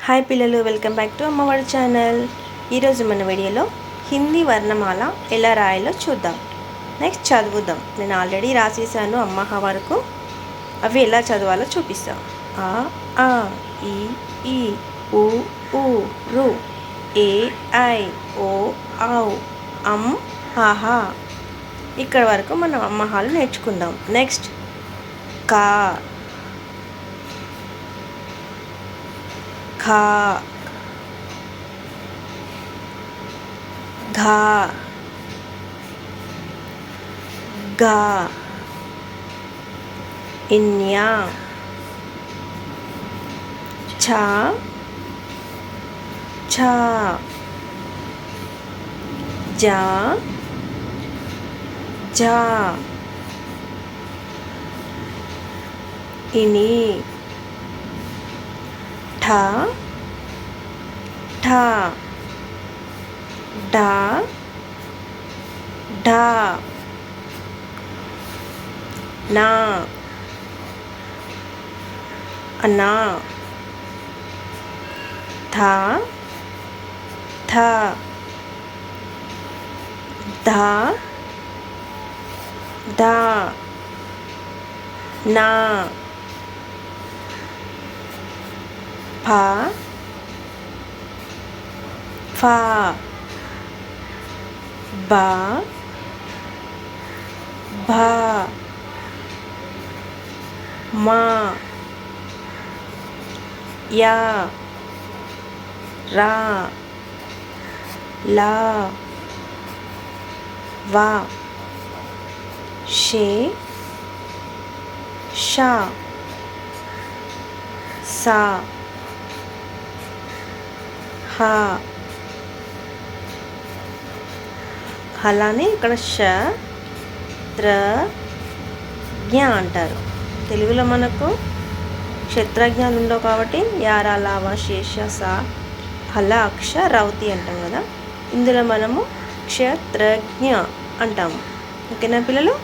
Hi పిల్లలు, welcome back to అమ్మవాడి channel. ఈరోజు మన వీడియోలో హిందీ వర్ణమాల ఎలా రాయాలో చూద్దాం. నెక్స్ట్ చదువుదాం. నేను ఆల్రెడీ రాసేసాను అమ్మ వరకు. అవి ఎలా చదవాలో చూపిస్తాం. ఆ ఆ ఈ ఈ ఊ ఊ రు ఏ ఐ ఓ ఔ అం ఆహా. ఇక్కడ వరకు మనం అమ్మహాలు నేర్చుకుందాం. నెక్స్ట్ కా ఖా ఘా గా ఇన్యా ఛా ఛా జా జా ఇని ఠా ఠా డా ఢా నా అనా థా థా ధా దా నా ఫా ఫా బా భా మా యా రా లా వా షే షా సా హా. అలానే ఇక్కడ ష త్ర జ్ఞ అంటారు. తెలుగులో మనకు క్షత్రజ్ఞాలు ఉండవు కాబట్టి యారా లావా శేష సా హల అక్ష రౌతి అంటాం కదా. ఇందులో మనము క్షత్రజ్ఞ అంటాము. ఓకేనా పిల్లలు?